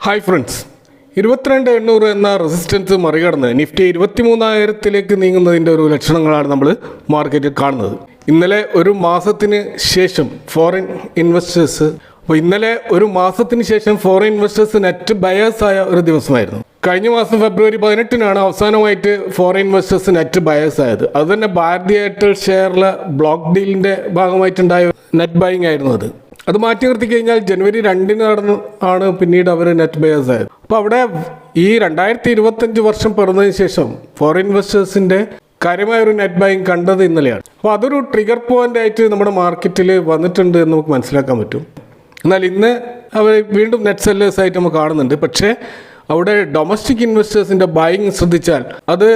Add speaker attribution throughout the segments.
Speaker 1: Hi friends, 22,800 എന്ന resistance മറികടന്ന് Nifty 23,000-ലേക്ക് നീങ്ങുന്നതിൻ്റെ ഒരു ലക്ഷണങ്ങളാണ് നമ്മൾ മാർക്കറ്റിൽ കാണുന്നത്. ഇന്നലെ ഒരു മാസത്തിന് ശേഷം ഫോറിൻ ഇൻവെസ്റ്റേഴ്സ് നെറ്റ് ബയേഴ്സ് ആയ ഒരു ദിവസമായിരുന്നു. കഴിഞ്ഞ മാസം ഫെബ്രുവരി 18-നാണ് അവസാനമായിട്ട് ഫോറിൻ ഇൻവെസ്റ്റേഴ്സ് നെറ്റ് ബയേഴ്സ് ആയത്. അതുതന്നെ ഭാരതി എയർടെൽ ഷെയറിലെ ബ്ലോക്ക് ഡീലിൻ്റെ ഭാഗമായിട്ടുണ്ടായ നെറ്റ് ബൈയിങ് ആയിരുന്നു. അത് മാറ്റി നിർത്തി കഴിഞ്ഞാൽ ജനുവരി 2 ആണ് പിന്നീട് അവർ നെറ്റ് ബയേഴ്സ് ആയത്. അപ്പോൾ അവിടെ ഈ 2025 വർഷം പിറന്നതിന് ശേഷം ഫോറിൻ ഇൻവെസ്റ്റേഴ്സിൻ്റെ കാര്യമായ ഒരു നെറ്റ് ബൈയിങ് കണ്ടത് ഇന്നലെയാണ്. അപ്പോൾ അതൊരു ട്രിഗർ പോയിന്റ് ആയിട്ട് നമ്മുടെ മാർക്കറ്റിൽ വന്നിട്ടുണ്ട് എന്ന് നമുക്ക് മനസ്സിലാക്കാൻ പറ്റും. എന്നാൽ ഇന്ന് അവർ വീണ്ടും നെറ്റ് സെല്ലേഴ്സ് ആയിട്ട് നമുക്ക് കാണുന്നുണ്ട്. പക്ഷേ അവിടെ ഡൊമസ്റ്റിക് ഇൻവെസ്റ്റേഴ്സിൻ്റെ ബൈയിങ് ശ്രദ്ധിച്ചാൽ അത്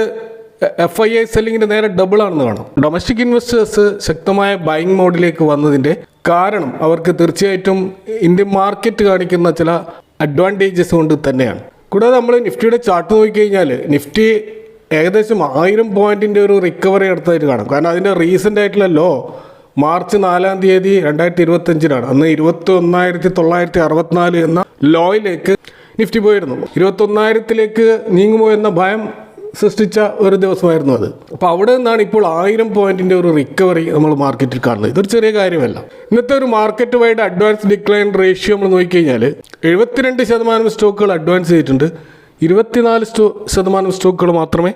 Speaker 1: FII സെല്ലിങ്ങിൻ്റെ നേരെ ഡബിൾ ആണെന്ന് കാണാം. ഡൊമസ്റ്റിക് ഇൻവെസ്റ്റേഴ്സ് ശക്തമായ ബൈയിങ് മോഡിലേക്ക് വന്നതിൻ്റെ കാരണം അവർക്ക് തീർച്ചയായിട്ടും ഇന്ത്യൻ മാർക്കറ്റ് കാണിക്കുന്ന ചില അഡ്വാൻറ്റേജസ് കൊണ്ട് തന്നെയാണ്. കൂടാതെ നമ്മൾ നിഫ്റ്റിയുടെ ചാർട്ട് നോക്കിക്കഴിഞ്ഞാൽ നിഫ്റ്റി ഏകദേശം 1000 പോയിന്റിൻ്റെ ഒരു റിക്കവറി എടുത്തായിട്ട് കാണാം. കാരണം അതിൻ്റെ റീസെൻ്റ് ആയിട്ടുള്ള ലോ മാർച്ച് 4 2025 അന്ന് 21,964 എന്ന ലോയിലേക്ക് നിഫ്റ്റി പോയിരുന്നു. 21,000-ലേക്ക് നീങ്ങുമോ എന്ന ഭയം സൃഷ്ടിച്ച ഒരു ദിവസമായിരുന്നു അത്. അപ്പോൾ അവിടെ നിന്നാണ് ഇപ്പോൾ 1000 പോയിന്റിൻ്റെ ഒരു റിക്കവറി നമ്മൾ മാർക്കറ്റിൽ കാണുന്നത്. ഇതൊരു ചെറിയ കാര്യമല്ല. ഇന്നത്തെ ഒരു market wide advance decline ratio നമ്മൾ നോക്കിക്കഴിഞ്ഞാൽ 72% സ്റ്റോക്കുകൾ അഡ്വാൻസ് ചെയ്തിട്ടുണ്ട്, 24% സ്റ്റോക്കുകൾ മാത്രമേ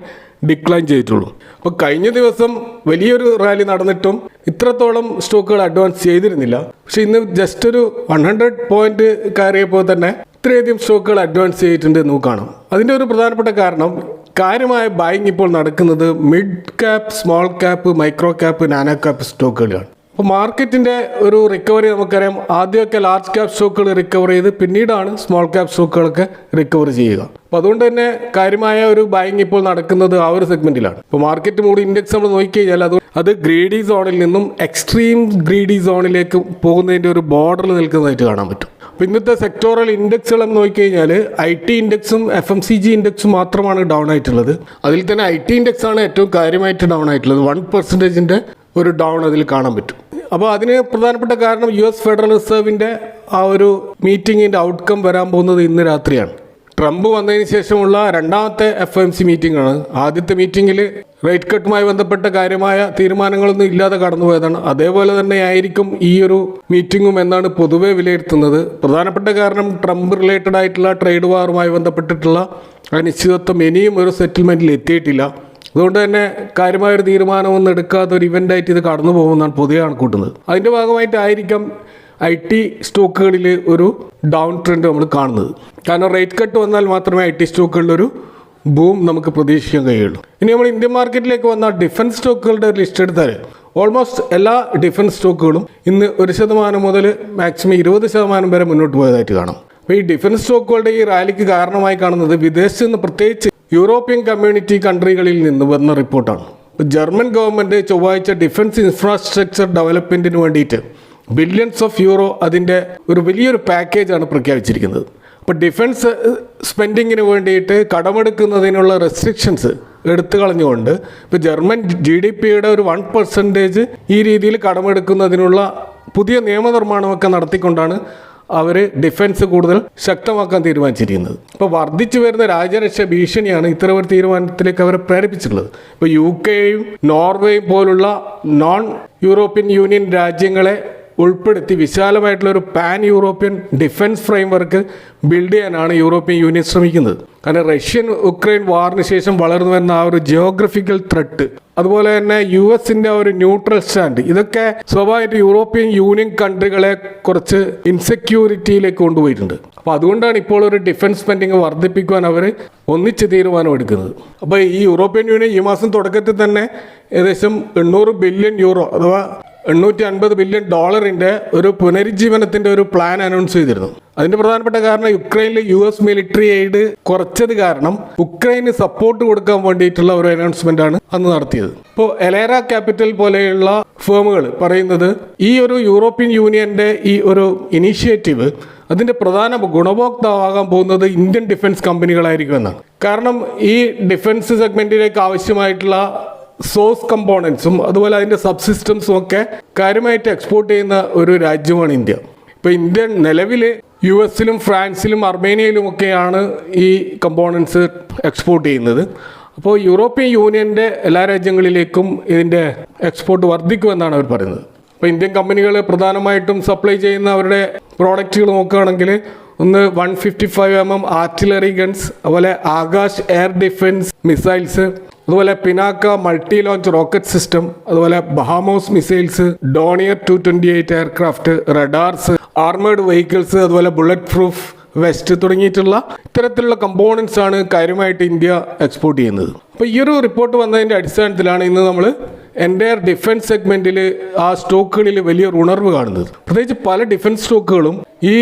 Speaker 1: ഡിക്ലൈൻ ചെയ്തിട്ടുള്ളൂ. അപ്പോൾ കഴിഞ്ഞ ദിവസം വലിയൊരു റാലി നടന്നിട്ടും ഇത്രത്തോളം സ്റ്റോക്കുകൾ അഡ്വാൻസ് ചെയ്തിരുന്നില്ല. പക്ഷേ ഇന്ന് ജസ്റ്റ് ഒരു 100 പോയിന്റ് കയറിയപ്പോൾ തന്നെ ഇത്രയധികം സ്റ്റോക്കുകൾ അഡ്വാൻസ് ചെയ്തിട്ടുണ്ട് എന്ന് കാണാം. അതിൻ്റെ ഒരു പ്രധാനപ്പെട്ട കാരണം കാര്യമായ ബൈയിങ് ഇപ്പോൾ നടക്കുന്നത് mid cap, small cap, micro cap, nano cap സ്റ്റോക്കുകളാണ്. അപ്പോൾ മാർക്കറ്റിൻ്റെ ഒരു റിക്കവറി നമുക്കറിയാം, ആദ്യമൊക്കെ ലാർജ് ക്യാപ്പ് സ്റ്റോക്കുകൾ റിക്കവർ ചെയ്ത് പിന്നീടാണ് സ്മോൾ ക്യാപ്പ് സ്റ്റോക്കുകളൊക്കെ റിക്കവർ ചെയ്യുക. അപ്പോൾ അതുകൊണ്ട് തന്നെ കാര്യമായ ഒരു ബൈയിങ് ഇപ്പോൾ നടക്കുന്നത് ആ ഒരു സെഗ്മെൻറ്റിലാണ്. ഇപ്പോൾ മാർക്കറ്റ് മൂഡ് ഇൻഡെക്സ് നമ്മൾ നോക്കിക്കഴിഞ്ഞാൽ അത് ഗ്രീഡി സോണിൽ നിന്നും എക്സ്ട്രീം ഗ്രീഡി സോണിലേക്ക് പോകുന്നതിൻ്റെ ഒരു ബോർഡറിൽ നിൽക്കുന്നതായിട്ട് കാണാൻ പറ്റും. അപ്പോൾ ഇന്നത്തെ സെക്ടോറൽ ഇൻഡെക്സുകളെന്ന് നോക്കിക്കഴിഞ്ഞാൽ IT ഇൻഡെക്സും FMCG ഇൻഡെക്സും മാത്രമാണ് ഡൗൺ ആയിട്ടുള്ളത്. അതിൽ തന്നെ IT ഇൻഡെക്സ് ആണ് ഏറ്റവും കാര്യമായിട്ട് ഡൗൺ ആയിട്ടുള്ളത്. 1% ഒരു ഡൗൺ അതിൽ കാണാൻ പറ്റും. അപ്പോൾ അതിന് പ്രധാനപ്പെട്ട കാരണം US ഫെഡറൽ റിസർവിൻ്റെ ആ ഒരു മീറ്റിങ്ങിൻ്റെ ഔട്ട്കം വരാൻ പോകുന്നത് ഇന്ന് രാത്രിയാണ്. ട്രംപ് വന്നതിന് ശേഷമുള്ള രണ്ടാമത്തെ FOMC മീറ്റിംഗ് ആണ്. ആദ്യത്തെ മീറ്റിങ്ങിൽ റേറ്റ് കട്ടുമായി ബന്ധപ്പെട്ട കാര്യമായ തീരുമാനങ്ങളൊന്നും ഇല്ലാതെ കടന്നുപോയതാണ്. അതേപോലെ തന്നെ ആയിരിക്കും ഈ ഒരു മീറ്റിങ്ങും എന്നാണ് പൊതുവെ വിലയിരുത്തുന്നത്. പ്രധാനപ്പെട്ട കാരണം ട്രംപ് റിലേറ്റഡ് ആയിട്ടുള്ള ട്രേഡ് വാറുമായി ബന്ധപ്പെട്ടിട്ടുള്ള അനിശ്ചിതത്വം ഇനിയും ഒരു സെറ്റിൽമെൻറ്റിൽ എത്തിയിട്ടില്ല. അതുകൊണ്ട് തന്നെ കാര്യമായൊരു തീരുമാനമൊന്നും എടുക്കാത്ത ഒരു ഇവൻ്റായിട്ട് ഇത് കടന്നു പോകുമെന്നാണ് പൊതുവെ കണക്കൂട്ടുന്നത്. അതിൻ്റെ ഭാഗമായിട്ടായിരിക്കാം IT സ്റ്റോക്കുകളിൽ ഒരു ഡൗൺ ട്രെൻഡ് നമ്മൾ കാണുന്നത്. കാരണം റേറ്റ് കട്ട് വന്നാൽ മാത്രമേ IT സ്റ്റോക്കുകളിലൊരു ബൂം നമുക്ക് പ്രതീക്ഷിക്കാൻ കഴിയുള്ളൂ. ഇനി നമ്മൾ ഇന്ത്യൻ മാർക്കറ്റിലേക്ക് വന്ന ഡിഫൻസ് സ്റ്റോക്കുകളുടെ ഒരു ലിസ്റ്റ് എടുത്താൽ ഓൾമോസ്റ്റ് എല്ലാ ഡിഫൻസ് സ്റ്റോക്കുകളും ഇന്ന് 1% മുതൽ മാക്സിമം 20% വരെ മുന്നോട്ട് പോയതായിട്ട് കാണാം. അപ്പോൾ ഈ ഡിഫൻസ് സ്റ്റോക്കുകളുടെ ഈ റാലിക്ക് കാരണമായി കാണുന്നത് വിദേശത്ത് നിന്ന്, പ്രത്യേകിച്ച് യൂറോപ്യൻ കമ്മ്യൂണിറ്റി കൺട്രികളിൽ നിന്ന് വന്ന റിപ്പോർട്ടാണ്. ജർമ്മൻ ഗവൺമെൻറ് ചൊവ്വാഴ്ച ഡിഫൻസ് ഇൻഫ്രാസ്ട്രക്ചർ ഡെവലപ്മെൻറ്റിന് വേണ്ടിയിട്ട് ബില്യൺസ് ഓഫ് യൂറോ അതിൻ്റെ ഒരു വലിയൊരു പാക്കേജാണ് പ്രഖ്യാപിച്ചിരിക്കുന്നത്. അപ്പോൾ ഡിഫൻസ് സ്പെൻഡിങ്ങിന് വേണ്ടിയിട്ട് കടമെടുക്കുന്നതിനുള്ള റെസ്ട്രിക്ഷൻസ് എടുത്തു കളഞ്ഞുകൊണ്ട് ഇപ്പോൾ ജർമ്മൻ GDPയുടെ ഒരു 1% ഈ രീതിയിൽ കടമെടുക്കുന്നതിനുള്ള പുതിയ നിയമനിർമ്മാണമൊക്കെ നടത്തിക്കൊണ്ടാണ് അവർ ഡിഫൻസ് കൂടുതൽ ശക്തമാക്കാൻ തീരുമാനിച്ചിരിക്കുന്നത്. ഇപ്പോൾ വർദ്ധിച്ചു വരുന്ന രാജ്യരക്ഷാ ഭീഷണിയാണ് ഇത്തരം ഒരു തീരുമാനത്തിലേക്ക് അവരെ പ്രേരിപ്പിച്ചിട്ടുള്ളത്. ഇപ്പോൾ UK-യും നോർവേയും പോലുള്ള നോൺ യൂറോപ്യൻ യൂണിയൻ രാജ്യങ്ങളെ ഉൾപ്പെടുത്തി വിശാലമായിട്ടുള്ളൊരു pan European defence framework build ചെയ്യാനാണ് യൂറോപ്യൻ യൂണിയൻ ശ്രമിക്കുന്നത്. കാരണം റഷ്യൻ-ഉക്രൈൻ വാറിന് ശേഷം വളർന്നു വരുന്ന ആ ഒരു ജിയോഗ്രഫിക്കൽ ത്രെട്ട്, അതുപോലെ തന്നെ US-ന്റെ ഒരു ന്യൂട്രൽ സ്റ്റാൻഡ്, ഇതൊക്കെ സ്വാഭാവികമായിട്ട് യൂറോപ്യൻ യൂണിയൻ കൺട്രികളെ കുറച്ച് ഇൻസെക്യൂരിറ്റിയിലേക്ക് കൊണ്ടുപോയിട്ടുണ്ട്. അപ്പോൾ അതുകൊണ്ടാണ് ഇപ്പോൾ ഒരു ഡിഫൻസ് സ്പെൻഡിങ് വർദ്ധിപ്പിക്കുവാൻ അവർ ഒന്നിച്ച് തീരുമാനം എടുക്കുന്നത്. അപ്പോൾ ഈ യൂറോപ്യൻ യൂണിയൻ ഈ മാസം തുടക്കത്തിൽ തന്നെ ഏകദേശം 800 ബില്യൺ യൂറോ അഥവാ $850 ബില്യൺ ഒരു പുനരുജ്ജീവനത്തിൻ്റെ ഒരു പ്ലാൻ അനൗൺസ് ചെയ്തിരുന്നു. അതിൻ്റെ പ്രധാനപ്പെട്ട കാരണം യുക്രൈനിൽ US മിലിറ്ററി എയ്ഡ് കുറച്ചത് കാരണം ഉക്രൈന് സപ്പോർട്ട് കൊടുക്കാൻ വേണ്ടിയിട്ടുള്ള ഒരു അനൗൺസ്മെൻ്റ് ആണ് അന്ന് നടത്തിയത്. ഇപ്പോൾ എലേറ ക്യാപിറ്റൽ പോലെയുള്ള ഫേമുകൾ പറയുന്നത് ഈ ഒരു യൂറോപ്യൻ യൂണിയൻ്റെ ഈ ഒരു ഇനീഷ്യേറ്റീവ് അതിൻ്റെ പ്രധാന ഗുണഭോക്താവാകാൻ പോകുന്നത് ഇന്ത്യൻ ഡിഫൻസ് കമ്പനികളായിരിക്കുമെന്നാണ്. കാരണം ഈ ഡിഫൻസ് സെഗ്മെൻറ്റിലേക്ക് ആവശ്യമായിട്ടുള്ള സോഴ്സ് കമ്പോണൻസും അതുപോലെ അതിൻ്റെ സബ്സിസ്റ്റംസും ഒക്കെ കാര്യമായിട്ട് എക്സ്പോർട്ട് ചെയ്യുന്ന ഒരു രാജ്യമാണ് ഇന്ത്യ. ഇപ്പോൾ ഇന്ത്യ നിലവിൽ US-ലും ഫ്രാൻസിലും അർമേനിയയിലുമൊക്കെയാണ് ഈ കമ്പോണൻസ് എക്സ്പോർട്ട് ചെയ്യുന്നത്. അപ്പോൾ യൂറോപ്യൻ യൂണിയൻ്റെ എല്ലാ രാജ്യങ്ങളിലേക്കും ഇതിൻ്റെ എക്സ്പോർട്ട് വർദ്ധിക്കുമെന്നാണ് അവർ പറയുന്നത്. അപ്പോൾ ഇന്ത്യൻ കമ്പനികൾ പ്രധാനമായിട്ടും സപ്ലൈ ചെയ്യുന്ന അവരുടെ പ്രോഡക്റ്റുകൾ നോക്കുകയാണെങ്കിൽ ഒന്ന് 155 mm ആർട്ടിലറി ഗൺസ്, അതുപോലെ ആകാശ് എയർ ഡിഫൻസ് മിസൈൽസ്, അതുപോലെ Pinaka multi launch rocket system, അതുപോലെ BrahMos missiles, Dornier 228 aircraft, radars, armoured vehicles, അതുപോലെ ബുള്ളറ്റ് പ്രൂഫ് വെസ്റ്റ് തുടങ്ങിയിട്ടുള്ള ഇത്തരത്തിലുള്ള കമ്പോണൻസ് ആണ് കാര്യമായിട്ട് ഇന്ത്യ എക്സ്പോർട്ട് ചെയ്യുന്നത്. അപ്പോൾ ഈ ഒരു റിപ്പോർട്ട് വന്നതിൻ്റെ അടിസ്ഥാനത്തിലാണ് ഇന്ന് നമ്മൾ എൻ്റയർ ഡിഫൻസ് സെഗ്മെൻറ്റിൽ ആ സ്റ്റോക്കുകളിൽ വലിയൊരു ഉണർവ് കാണുന്നത്. പ്രത്യേകിച്ച് പല ഡിഫൻസ് സ്റ്റോക്കുകളും ഈ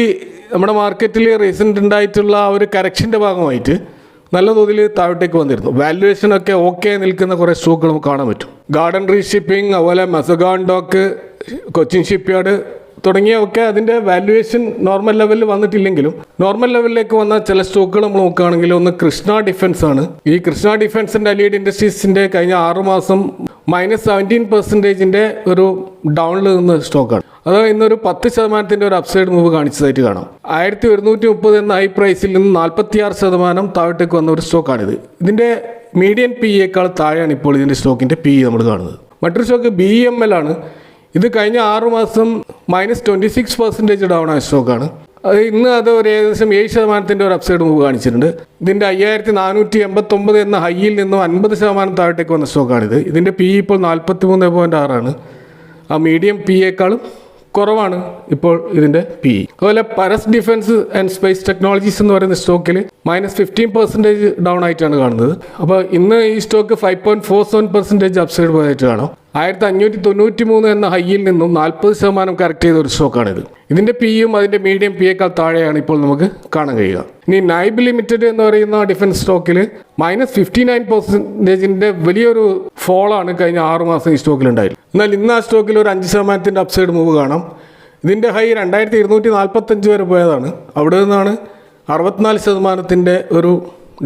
Speaker 1: നമ്മുടെ മാർക്കറ്റിൽ റീസെൻ്റ് ഉണ്ടായിട്ടുള്ള ആ ഒരു കറക്ഷൻ്റെ ഭാഗമായിട്ട് നല്ല തോതിൽ താഴോട്ടേക്ക് വന്നിരുന്നു. വാല്യുവേഷനൊക്കെ ഓക്കെ നിൽക്കുന്ന കുറേ സ്റ്റോക്കുകൾ നമുക്ക് കാണാൻ പറ്റും. ഗാർഡൻ റീഷിപ്പിംഗ്, അതുപോലെ മെസഗാൺ ഡോക്ക്, കൊച്ചിൻ ഷിപ്പ്യാർഡ് തുടങ്ങിയൊക്കെ അതിൻ്റെ വാല്യുവേഷൻ നോർമൽ ലെവലിൽ വന്നിട്ടില്ലെങ്കിലും നോർമൽ ലെവലിലേക്ക് വന്ന ചില സ്റ്റോക്കുകൾ നമ്മൾ നോക്കുകയാണെങ്കിൽ ഒന്ന് കൃഷ്ണ ഡിഫൻസ് ആണ്. ഈ കൃഷ്ണ ഡിഫൻസിൻ്റെ അലീഡ് ഇൻഡസ്ട്രീസിൻ്റെ കഴിഞ്ഞ 6 മാസം -17% ഒരു ഡൗണിൽ നിന്ന സ്റ്റോക്കാണ്. അത് ഇന്നൊരു 10% ഒരു അപ്സൈഡ് മൂവ് കാണിച്ചതായിട്ട് കാണാം. 1130 എന്ന ഹൈ പ്രൈസിൽ നിന്ന് 46% താഴോട്ടേക്ക് വന്ന ഒരു സ്റ്റോക്കാണിത്. ഇതിൻ്റെ മീഡിയൻ PEയേക്കാൾ താഴെയാണ് ഇപ്പോൾ ഇതിൻ്റെ സ്റ്റോക്കിൻ്റെ PE നമ്മൾ കാണുന്നത്. മറ്റൊരു സ്റ്റോക്ക് BEML ആണ്. ഇത് കഴിഞ്ഞ 6 മാസം -26% ഡൗൺ ആയ സ്റ്റോക്കാണ്. ഇന്ന് അത് ഒരു ഏകദേശം 7% ഒരു അപ്സൈഡ് മൂവ് കാണിച്ചിട്ടുണ്ട്. ഇതിൻ്റെ 5489 എന്ന ഹൈയിൽ നിന്നും 50% താഴോട്ടേക്ക് വന്ന സ്റ്റോക്കാണിത്. ഇതിൻ്റെ PE ഇപ്പോൾ 43.6 ആ മീഡിയം PEയേക്കാളും കുറവാണ് ഇപ്പോൾ ഇതിൻ്റെ PE. അതുപോലെ Paras defence and space technologies എന്ന് പറയുന്ന സ്റ്റോക്കിൽ -15% ഡൗൺ ആയിട്ടാണ് കാണുന്നത്. അപ്പോൾ ഇന്ന് ഈ സ്റ്റോക്ക് 5.47% അപ്സൈഡ് പോയതായിട്ട് കാണാം. 1593 എന്ന ഹൈയിൽ നിന്നും 40% കറക്റ്റ് ചെയ്ത ഒരു സ്റ്റോക്കാണിത്. ഇതിൻ്റെ PEയും അതിൻ്റെ മീഡിയം PEയേക്കാൾ താഴെയാണ് ഇപ്പോൾ നമുക്ക് കാണാൻ കഴിയുക. ഇനി നൈബ് ലിമിറ്റഡ് എന്ന് പറയുന്ന ഡിഫൻസ് സ്റ്റോക്കിൽ -59% വലിയൊരു ഫോളാണ് കഴിഞ്ഞ 6 മാസം ഈ സ്റ്റോക്കിലുണ്ടായിരുന്നു. എന്നാൽ ഇന്ന് ആ സ്റ്റോക്കിൽ ഒരു 5% അപ്സൈഡ് മൂവ് കാണാം. ഇതിൻ്റെ ഹൈ 2245 വരെ പോയതാണ്. അവിടെ നിന്നാണ് 64% ഒരു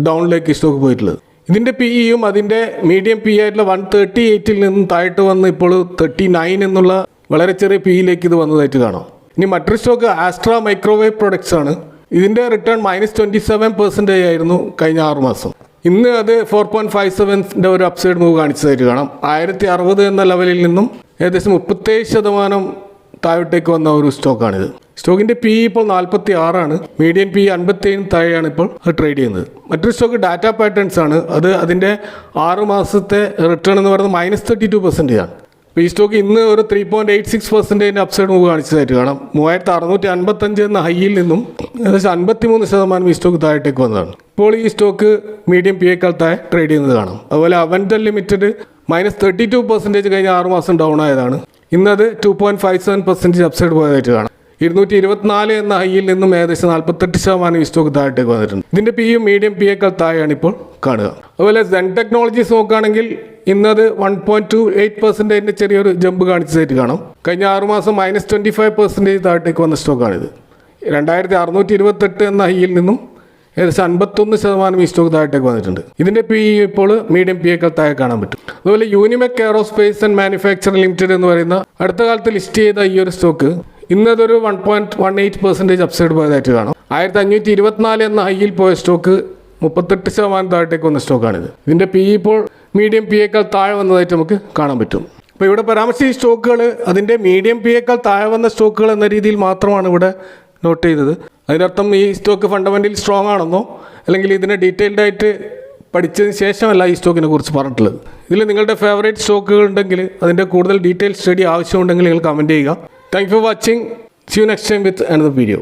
Speaker 1: ഡൗണിലേക്ക് ഈ സ്റ്റോക്ക് പോയിട്ടുള്ളത്. ഇതിൻ്റെ PEയും അതിൻ്റെ മീഡിയം PE ആയിട്ടുള്ള 138 നിന്നും താഴോട്ട് വന്ന് ഇപ്പോൾ 39 എന്നുള്ള വളരെ ചെറിയ PEയിലേക്ക് ഇത് വന്നതായിട്ട് കാണാം. ഇനി മറ്റൊരു സ്റ്റോക്ക് ആസ്ട്ര മൈക്രോവേവ് പ്രൊഡക്ട്സ് ആണ്. ഇതിൻ്റെ റിട്ടേൺ -27% ആയിരുന്നു കഴിഞ്ഞ 6 മാസം. ഇന്ന് അത് 4.57 ഒരു അപ്സൈഡ് മൂവ് കാണിച്ചതായിട്ട് കാണാം. 1060 എന്ന ലെവലിൽ നിന്നും ഏകദേശം 37% താഴോട്ടേക്ക് വന്ന ഒരു സ്റ്റോക്കാണിത്. സ്റ്റോക്കിൻ്റെ PE ഇപ്പോൾ 46 മീഡിയൻ PE 57 താഴെയാണ് ഇപ്പോൾ അത് ട്രേഡ് ചെയ്യുന്നത്. മറ്റൊരു സ്റ്റോക്ക് ഡാറ്റ പാറ്റേൺസ് ആണ്. അത് അതിൻ്റെ 6 മാസത്തെ റിട്ടേൺ എന്ന് പറയുന്നത് -32% ആണ്. അപ്പോൾ ഈ സ്റ്റോക്ക് ഇന്ന് ഒരു 3.86% അപ്സൈഡ് മൂവ് കാണിച്ചതായിട്ട് കാണാം. 3655 എന്ന ഹൈയിൽ നിന്നും ഏകദേശം 53% ഈ സ്റ്റോക്ക് താഴോട്ടേക്ക് വന്നതാണ്. ഇപ്പോൾ ഈ സ്റ്റോക്ക് മീഡിയം PEയേക്കാൾ താഴെ ട്രേഡ് ചെയ്യുന്നത് കാണാം. അതുപോലെ അവൻറ്റൽ ലിമിറ്റഡ് -32% കഴിഞ്ഞ 6 മാസം ഡൗൺ ആയതാണ്. ഇന്നത് 2.57% അപ്സൈഡ് പോയതായിട്ട് കാണാം. 224 എന്ന ഹൈയിൽ നിന്നും ഏകദേശം 48% ഈ സ്റ്റോക്ക് താഴോട്ടേക്ക് വന്നിട്ടുണ്ട്. ഇതിൻ്റെ PEയും മീഡിയം PEയേക്കാൾ താഴെയാണ് ഇപ്പോൾ കാണുക. അതുപോലെ സെൻ ടെക്നോളജീസ് നോക്കുകയാണെങ്കിൽ ഇന്നത് 1.28% ചെറിയൊരു ജമ്പ് കാണിച്ചതായിട്ട് കാണാം. കഴിഞ്ഞ 6 മാസം -25% താഴോട്ടേക്ക് വന്ന സ്റ്റോക്കാണിത്. 2628 എന്ന ഹൈയിൽ നിന്നും ഏകദേശം 51% ഈ സ്റ്റോക്ക് താഴോട്ടേക്ക് വന്നിട്ടുണ്ട്. ഇതിൻ്റെ PE ഇപ്പോൾ മീഡിയം PEയേക്കാൾ താഴെ കാണാൻ പറ്റും. അതുപോലെ യൂണിമെക് എയറോസ്പേസ് ആൻഡ് മാനുഫാക്ചറിംഗ് ലിമിറ്റഡ് എന്ന് പറയുന്ന അടുത്ത കാലത്ത് ലിസ്റ്റ് ചെയ്ത ഈ ഒരു സ്റ്റോക്ക് ഇന്നതൊരു 1.18% അപ്സൈഡ് പോയതായിട്ട് കാണാം. 1524 എന്ന ഹൈയിൽ പോയ സ്റ്റോക്ക് 38% താഴോട്ടേക്ക് വന്ന സ്റ്റോക്കാണിത്. ഇതിൻ്റെ PE ഇപ്പോൾ മീഡിയം PEയേക്കാൾ താഴെ വന്നതായിട്ട് നമുക്ക് കാണാൻ പറ്റും. അപ്പോൾ ഇവിടെ പരാമർശിച്ച സ്റ്റോക്കുകൾ അതിൻ്റെ മീഡിയം PEയേക്കാൾ താഴെ വന്ന സ്റ്റോക്കുകൾ എന്ന രീതിയിൽ മാത്രമാണ് ഇവിടെ നോട്ട് ചെയ്തത്. അതിനർത്ഥം ഈ സ്റ്റോക്ക് ഫണ്ടമെൻ്റലി സ്ട്രോങ് ആണെന്നോ അല്ലെങ്കിൽ ഇതിനെ ഡീറ്റെയിൽഡ് ആയിട്ട് പഠിച്ചതിന് ശേഷമല്ല ഈ സ്റ്റോക്കിനെ കുറിച്ച് പറഞ്ഞിട്ടുള്ളത്. ഇതിൽ നിങ്ങളുടെ ഫേവറേറ്റ് സ്റ്റോക്കുകൾ ഉണ്ടെങ്കിൽ അതിൻ്റെ കൂടുതൽ ഡീറ്റെയിൽ സ്റ്റഡി ആവശ്യമുണ്ടെങ്കിൽ നിങ്ങൾ കമൻറ്റ് ചെയ്യുക. Thank you for watching. See you next time with another video.